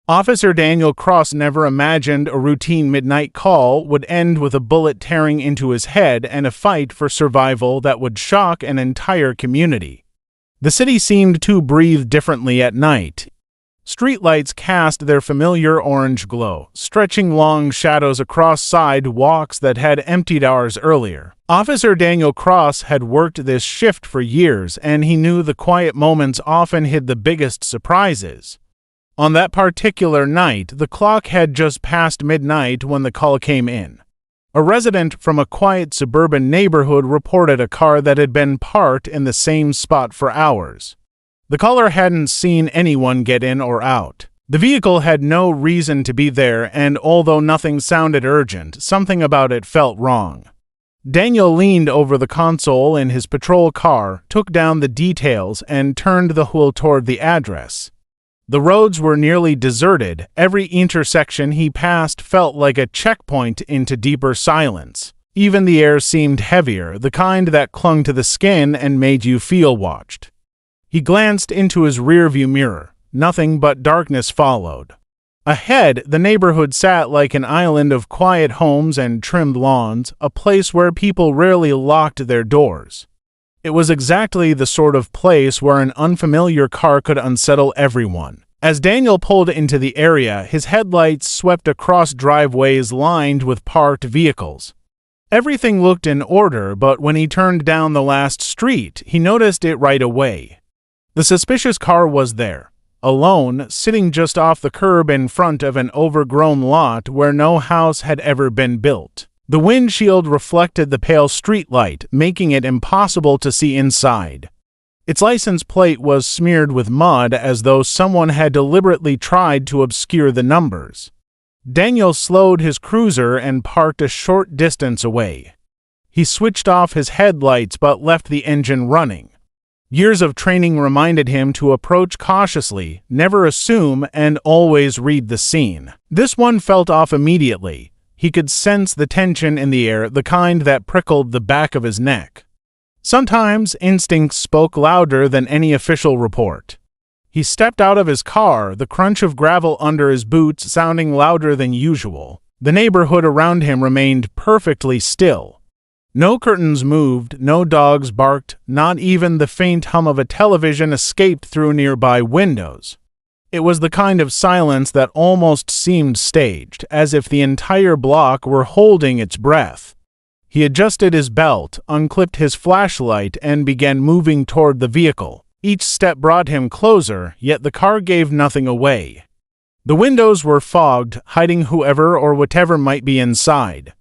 Officer Daniel Cross never imagined a routine midnight call would end with a bullet tearing into his head and a fight for survival that would shock an entire community. The city seemed to breathe differently at night. Streetlights cast their familiar orange glow, stretching long shadows across sidewalks that had emptied hours earlier. Officer Daniel Cross had worked this shift for years, and he knew the quiet moments often hid the biggest surprises. On that particular night, the clock had just passed midnight when the call came in. A resident from a quiet suburban neighborhood reported a car that had been parked in the same spot for hours. The caller hadn't seen anyone get in or out. The vehicle had no reason to be there, and although nothing sounded urgent, something about it felt wrong. Daniel leaned over the console in his patrol car, took down the details, and turned the wheel toward the address. The roads were nearly deserted. Every intersection he passed felt like a checkpoint into deeper silence. Even the air seemed heavier, the kind that clung to the skin and made you feel watched. He glanced into his rearview mirror. Nothing but darkness followed. Ahead, the neighborhood sat like an island of quiet homes and trimmed lawns, a place where people rarely locked their doors. It was exactly the sort of place where an unfamiliar car could unsettle everyone. As Daniel pulled into the area, his headlights swept across driveways lined with parked vehicles. Everything looked in order, but when he turned down the last street, he noticed it right away. The suspicious car was there, alone, sitting just off the curb in front of an overgrown lot where no house had ever been built. The windshield reflected the pale streetlight, making it impossible to see inside. Its license plate was smeared with mud as though someone had deliberately tried to obscure the numbers. Daniel slowed his cruiser and parked a short distance away. He switched off his headlights but left the engine running. Years of training reminded him to approach cautiously, never assume, and always read the scene. This one felt off immediately. He could sense the tension in the air, the kind that prickled the back of his neck. Sometimes instincts spoke louder than any official report. He stepped out of his car, the crunch of gravel under his boots sounding louder than usual. The neighborhood around him remained perfectly still. No curtains moved, no dogs barked, not even the faint hum of a television escaped through nearby windows. It was the kind of silence that almost seemed staged, as if the entire block were holding its breath. He adjusted his belt, unclipped his flashlight, and began moving toward the vehicle. Each step brought him closer, yet the car gave nothing away. The windows were fogged, hiding whoever or whatever might be inside.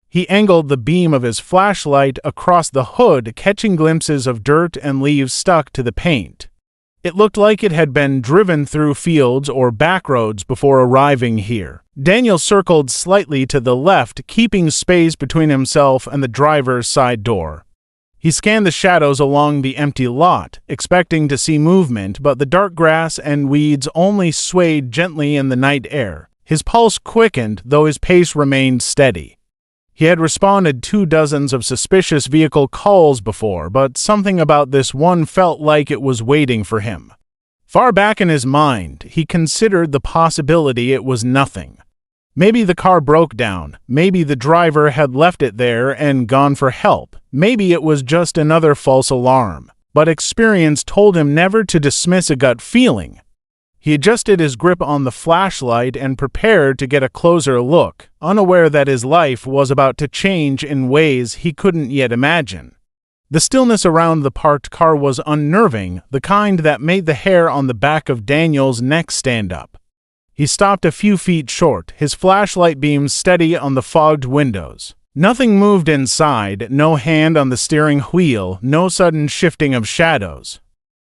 He angled the beam of his flashlight across the hood, catching glimpses of dirt and leaves stuck to the paint. It looked like it had been driven through fields or back roads before arriving here. Daniel circled slightly to the left, keeping space between himself and the driver's side door. He scanned the shadows along the empty lot, expecting to see movement, but the dark grass and weeds only swayed gently in the night air. His pulse quickened, though his pace remained steady. He had responded to dozens of suspicious vehicle calls before, but something about this one felt like it was waiting for him. Far back in his mind, he considered the possibility it was nothing. Maybe the car broke down, maybe the driver had left it there and gone for help, maybe it was just another false alarm. But experience told him never to dismiss a gut feeling. He adjusted his grip on the flashlight and prepared to get a closer look, unaware that his life was about to change in ways he couldn't yet imagine. The stillness around the parked car was unnerving, the kind that made the hair on the back of Daniel's neck stand up. He stopped a few feet short, his flashlight beam steady on the fogged windows. Nothing moved inside, no hand on the steering wheel, no sudden shifting of shadows.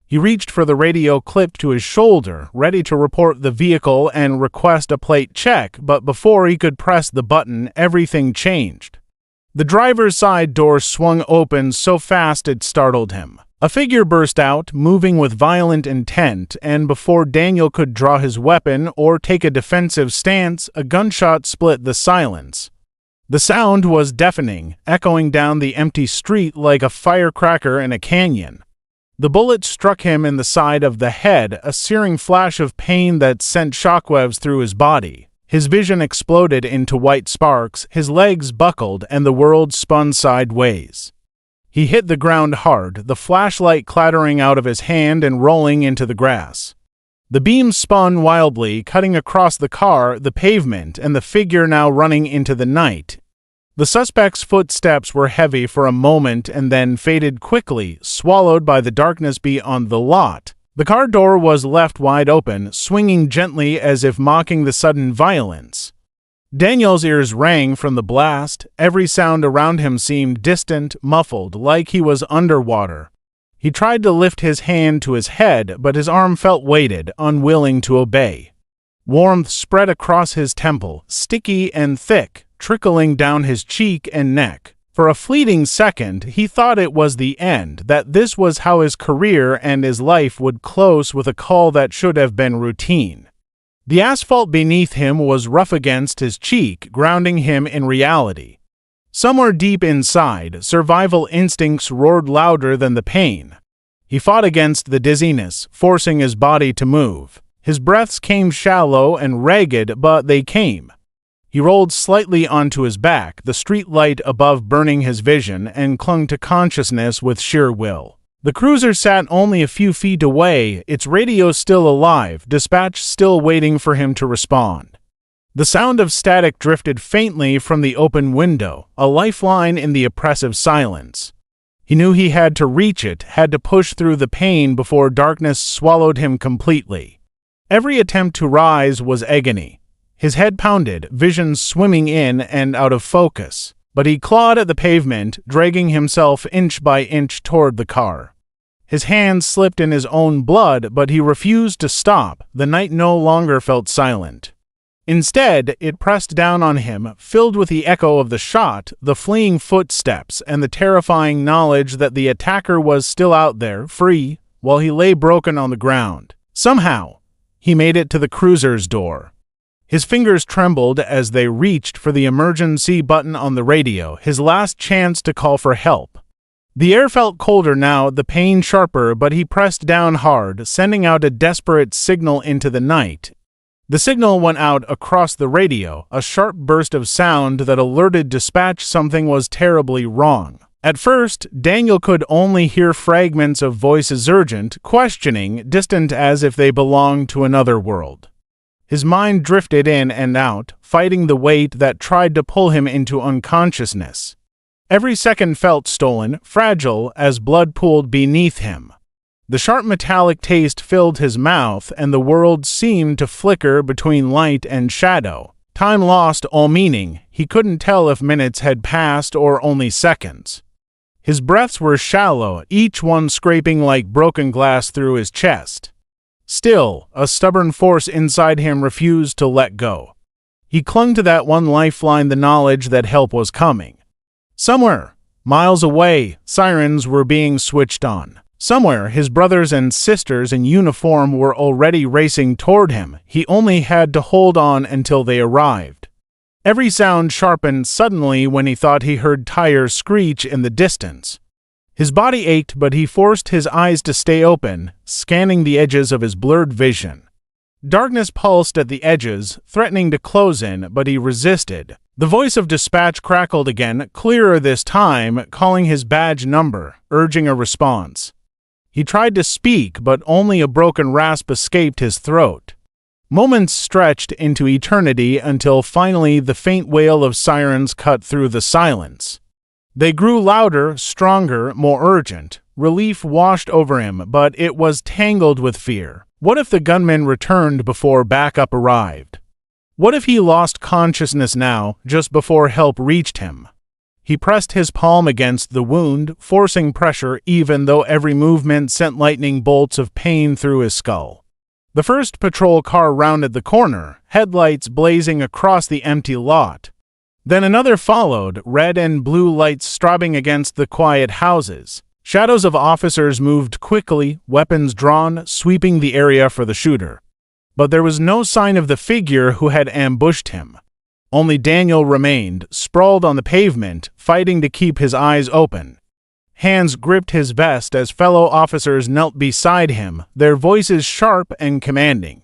He reached for the radio clipped to his shoulder, ready to report the vehicle and request a plate check, but before he could press the button, everything changed. The driver's side door swung open so fast it startled him. A figure burst out, moving with violent intent, and before Daniel could draw his weapon or take a defensive stance, a gunshot split the silence. The sound was deafening, echoing down the empty street like a firecracker in a canyon. The bullet struck him in the side of the head, a searing flash of pain that sent shockwaves through his body. His vision exploded into white sparks, his legs buckled, and the world spun sideways. He hit the ground hard, the flashlight clattering out of his hand and rolling into the grass. The beam spun wildly, cutting across the car, the pavement, and the figure now running into the night. The suspect's footsteps were heavy for a moment and then faded quickly, swallowed by the darkness beyond the lot. The car door was left wide open, swinging gently as if mocking the sudden violence. Daniel's ears rang from the blast. Every sound around him seemed distant, muffled, like he was underwater. He tried to lift his hand to his head, but his arm felt weighted, unwilling to obey. Warmth spread across his temple, sticky and thick, trickling down his cheek and neck. For a fleeting second, he thought it was the end, that this was how his career and his life would close with a call that should have been routine. The asphalt beneath him was rough against his cheek, grounding him in reality. Somewhere deep inside, survival instincts roared louder than the pain. He fought against the dizziness, forcing his body to move. His breaths came shallow and ragged, but they came. He rolled slightly onto his back, the street light above burning his vision, and clung to consciousness with sheer will. The cruiser sat only a few feet away, its radio still alive, dispatch still waiting for him to respond. The sound of static drifted faintly from the open window, a lifeline in the oppressive silence. He knew he had to reach it, had to push through the pain before darkness swallowed him completely. Every attempt to rise was agony. His head pounded, vision swimming in and out of focus, but he clawed at the pavement, dragging himself inch by inch toward the car. His hands slipped in his own blood, but he refused to stop. The night no longer felt silent. Instead, it pressed down on him, filled with the echo of the shot, the fleeing footsteps, and the terrifying knowledge that the attacker was still out there, free, while he lay broken on the ground. Somehow, he made it to the cruiser's door. His fingers trembled as they reached for the emergency button on the radio, his last chance to call for help. The air felt colder now, the pain sharper, but he pressed down hard, sending out a desperate signal into the night. The signal went out across the radio, a sharp burst of sound that alerted dispatch something was terribly wrong. At first, Daniel could only hear fragments of voices urgent, questioning, distant as if they belonged to another world. His mind drifted in and out, fighting the weight that tried to pull him into unconsciousness. Every second felt stolen, fragile, as blood pooled beneath him. The sharp metallic taste filled his mouth, and the world seemed to flicker between light and shadow. Time lost all meaning. He couldn't tell if minutes had passed or only seconds. His breaths were shallow, each one scraping like broken glass through his chest. Still, a stubborn force inside him refused to let go. He clung to that one lifeline, the knowledge that help was coming. Somewhere, miles away, sirens were being switched on. Somewhere, his brothers and sisters in uniform were already racing toward him. He only had to hold on until they arrived. Every sound sharpened suddenly when he thought he heard tires screech in the distance. His body ached, but he forced his eyes to stay open, scanning the edges of his blurred vision. Darkness pulsed at the edges, threatening to close in, but he resisted. The voice of dispatch crackled again, clearer this time, calling his badge number, urging a response. He tried to speak, but only a broken rasp escaped his throat. Moments stretched into eternity until finally the faint wail of sirens cut through the silence. They grew louder, stronger, more urgent. Relief washed over him, but it was tangled with fear. What if the gunman returned before backup arrived? What if he lost consciousness now, just before help reached him? He pressed his palm against the wound, forcing pressure even though every movement sent lightning bolts of pain through his skull. The first patrol car rounded the corner, headlights blazing across the empty lot. Then another followed, red and blue lights strobing against the quiet houses. Shadows of officers moved quickly, weapons drawn, sweeping the area for the shooter. But there was no sign of the figure who had ambushed him. Only Daniel remained, sprawled on the pavement, fighting to keep his eyes open. Hands gripped his vest as fellow officers knelt beside him, their voices sharp and commanding.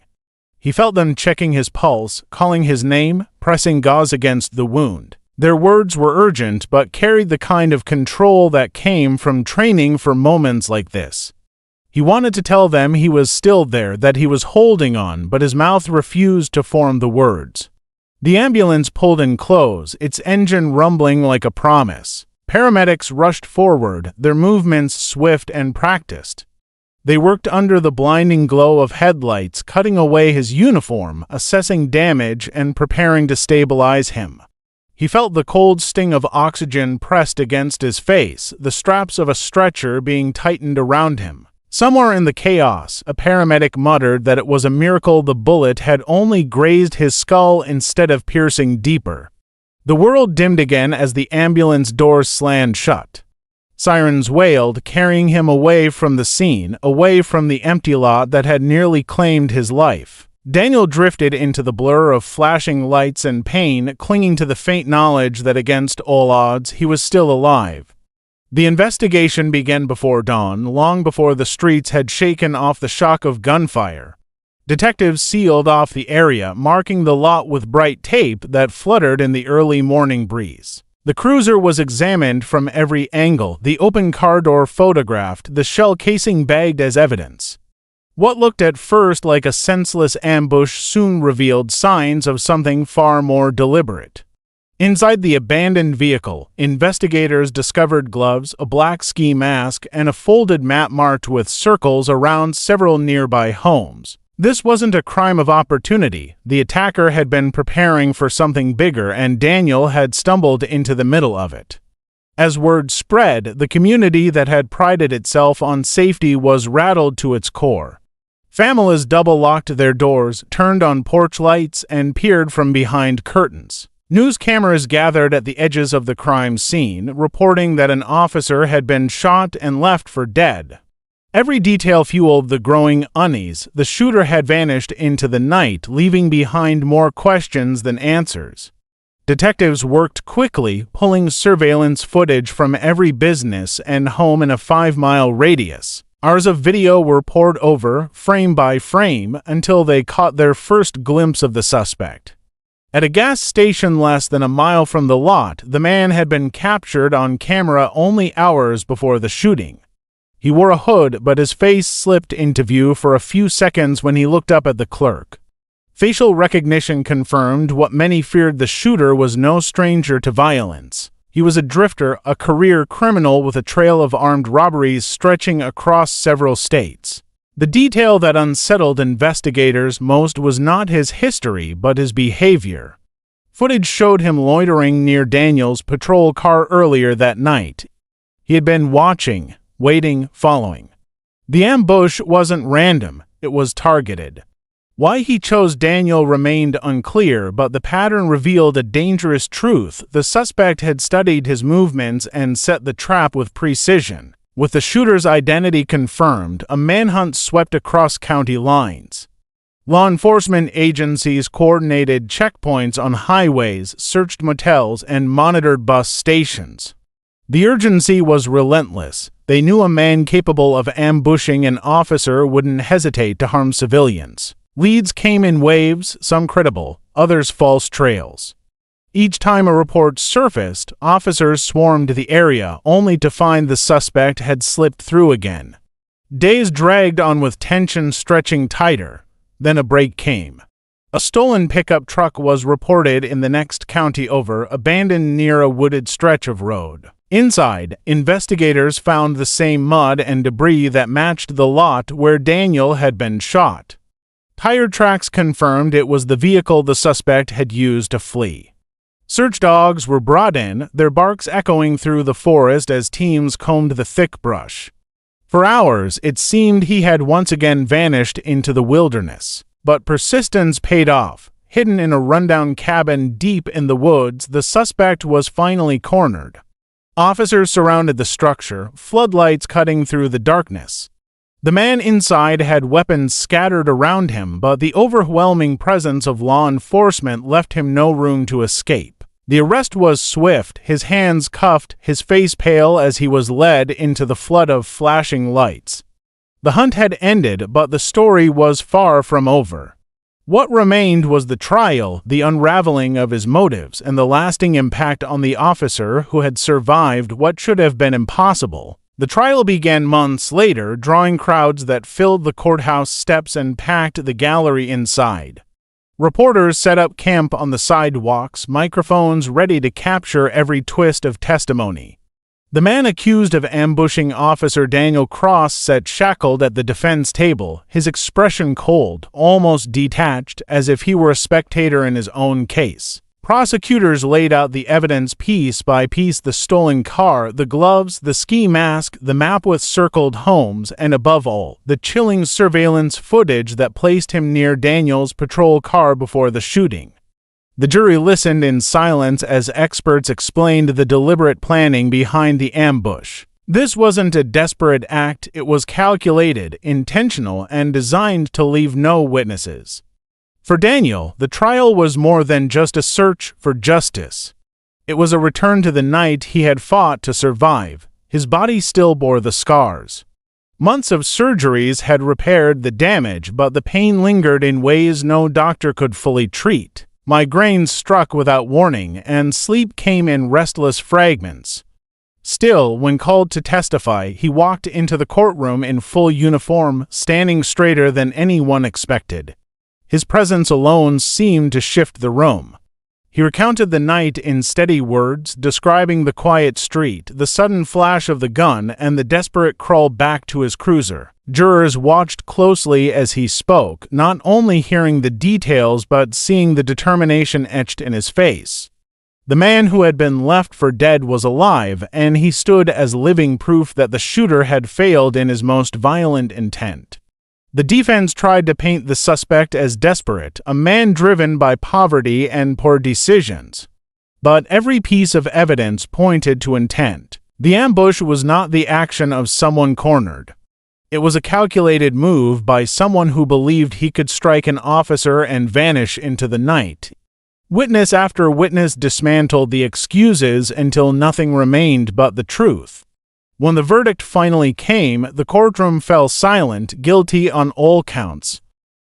He felt them checking his pulse, calling his name, pressing gauze against the wound. Their words were urgent but carried the kind of control that came from training for moments like this. He wanted to tell them he was still there, that he was holding on, but his mouth refused to form the words. The ambulance pulled in close, its engine rumbling like a promise. Paramedics rushed forward, their movements swift and practiced. They worked under the blinding glow of headlights, cutting away his uniform, assessing damage, and preparing to stabilize him. He felt the cold sting of oxygen pressed against his face, the straps of a stretcher being tightened around him. Somewhere in the chaos, a paramedic muttered that it was a miracle the bullet had only grazed his skull instead of piercing deeper. The world dimmed again as the ambulance doors slammed shut. Sirens wailed, carrying him away from the scene, away from the empty lot that had nearly claimed his life. Daniel drifted into the blur of flashing lights and pain, clinging to the faint knowledge that against all odds he was still alive. The investigation began before dawn, long before the streets had shaken off the shock of gunfire. Detectives sealed off the area, marking the lot with bright tape that fluttered in the early morning breeze. The cruiser was examined from every angle, the open car door photographed, the shell casing bagged as evidence. What looked at first like a senseless ambush soon revealed signs of something far more deliberate. Inside the abandoned vehicle, investigators discovered gloves, a black ski mask, and a folded map marked with circles around several nearby homes. This wasn't a crime of opportunity. The attacker had been preparing for something bigger, and Daniel had stumbled into the middle of it. As word spread, the community that had prided itself on safety was rattled to its core. Families double-locked their doors, turned on porch lights, and peered from behind curtains. News cameras gathered at the edges of the crime scene, reporting that an officer had been shot and left for dead. Every detail fueled the growing unease. The shooter had vanished into the night, leaving behind more questions than answers. Detectives worked quickly, pulling surveillance footage from every business and home in a 5-mile radius. Hours of video were poured over, frame by frame, until they caught their first glimpse of the suspect. At a gas station less than a mile from the lot, the man had been captured on camera only hours before the shooting. He wore a hood, but his face slipped into view for a few seconds when he looked up at the clerk. Facial recognition confirmed what many feared: the shooter was no stranger to violence. He was a drifter, a career criminal with a trail of armed robberies stretching across several states. The detail that unsettled investigators most was not his history, but his behavior. Footage showed him loitering near Daniel's patrol car earlier that night. He had been watching, waiting, following. The ambush wasn't random, it was targeted. Why he chose Daniel remained unclear, but the pattern revealed a dangerous truth: the suspect had studied his movements and set the trap with precision. With the shooter's identity confirmed, a manhunt swept across county lines. Law enforcement agencies coordinated checkpoints on highways, searched motels, and monitored bus stations. The urgency was relentless. They knew a man capable of ambushing an officer wouldn't hesitate to harm civilians. Leads came in waves, some credible, others false trails. Each time a report surfaced, officers swarmed the area, only to find the suspect had slipped through again. Days dragged on with tension stretching tighter. Then a break came. A stolen pickup truck was reported in the next county over, abandoned near a wooded stretch of road. Inside, investigators found the same mud and debris that matched the lot where Daniel had been shot. Tire tracks confirmed it was the vehicle the suspect had used to flee. Search dogs were brought in, their barks echoing through the forest as teams combed the thick brush. For hours, it seemed he had once again vanished into the wilderness. But persistence paid off. Hidden in a rundown cabin deep in the woods, the suspect was finally cornered. Officers surrounded the structure, floodlights cutting through the darkness. The man inside had weapons scattered around him, but the overwhelming presence of law enforcement left him no room to escape. The arrest was swift, his hands cuffed, his face pale as he was led into the flood of flashing lights. The hunt had ended, but the story was far from over. What remained was the trial, the unraveling of his motives, and the lasting impact on the officer who had survived what should have been impossible. The trial began months later, drawing crowds that filled the courthouse steps and packed the gallery inside. Reporters set up camp on the sidewalks, microphones ready to capture every twist of testimony. The man accused of ambushing Officer Daniel Cross sat shackled at the defense table, his expression cold, almost detached, as if he were a spectator in his own case. Prosecutors laid out the evidence piece by piece: the stolen car, the gloves, the ski mask, the map with circled homes, and above all, the chilling surveillance footage that placed him near Daniel's patrol car before the shooting. The jury listened in silence as experts explained the deliberate planning behind the ambush. This wasn't a desperate act, it was calculated, intentional, and designed to leave no witnesses. For Daniel, the trial was more than just a search for justice. It was a return to the night he had fought to survive. His body still bore the scars. Months of surgeries had repaired the damage, but the pain lingered in ways no doctor could fully treat. Migraines struck without warning, and sleep came in restless fragments. Still, when called to testify, he walked into the courtroom in full uniform, standing straighter than anyone expected. His presence alone seemed to shift the room. He recounted the night in steady words, describing the quiet street, the sudden flash of the gun, and the desperate crawl back to his cruiser. Jurors watched closely as he spoke, not only hearing the details but seeing the determination etched in his face. The man who had been left for dead was alive, and he stood as living proof that the shooter had failed in his most violent intent. The defense tried to paint the suspect as desperate, a man driven by poverty and poor decisions. But every piece of evidence pointed to intent. The ambush was not the action of someone cornered. It was a calculated move by someone who believed he could strike an officer and vanish into the night. Witness after witness dismantled the excuses until nothing remained but the truth. When the verdict finally came, the courtroom fell silent, guilty on all counts.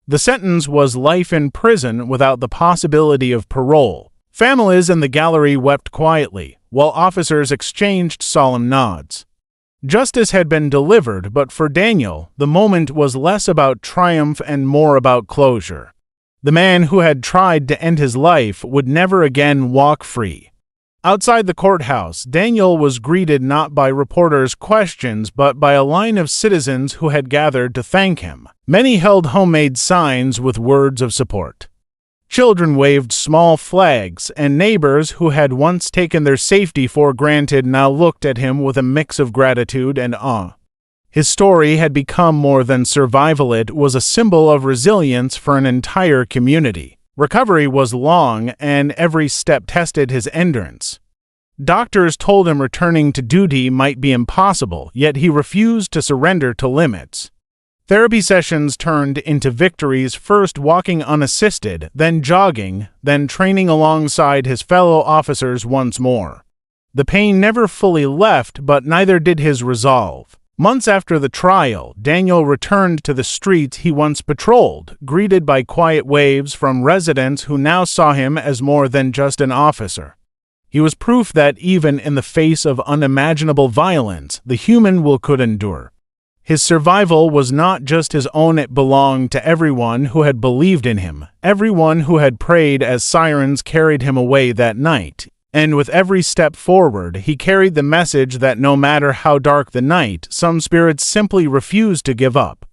The sentence was life in prison without the possibility of parole. Families in the gallery wept quietly, while officers exchanged solemn nods. Justice had been delivered, but for Daniel, the moment was less about triumph and more about closure. The man who had tried to end his life would never again walk free. Outside the courthouse, Daniel was greeted not by reporters' questions but by a line of citizens who had gathered to thank him. Many held homemade signs with words of support. Children waved small flags, and neighbors who had once taken their safety for granted now looked at him with a mix of gratitude and awe. His story had become more than survival, it was a symbol of resilience for an entire community. Recovery was long, and every step tested his endurance. Doctors told him returning to duty might be impossible, yet he refused to surrender to limits. Therapy sessions turned into victories, first walking unassisted, then jogging, then training alongside his fellow officers once more. The pain never fully left, but neither did his resolve. Months after the trial, Daniel returned to the streets he once patrolled, greeted by quiet waves from residents who now saw him as more than just an officer. He was proof that even in the face of unimaginable violence, the human will could endure. His survival was not just his own, it belonged to everyone who had believed in him, everyone who had prayed as sirens carried him away that night. And with every step forward, he carried the message that no matter how dark the night, some spirits simply refused to give up.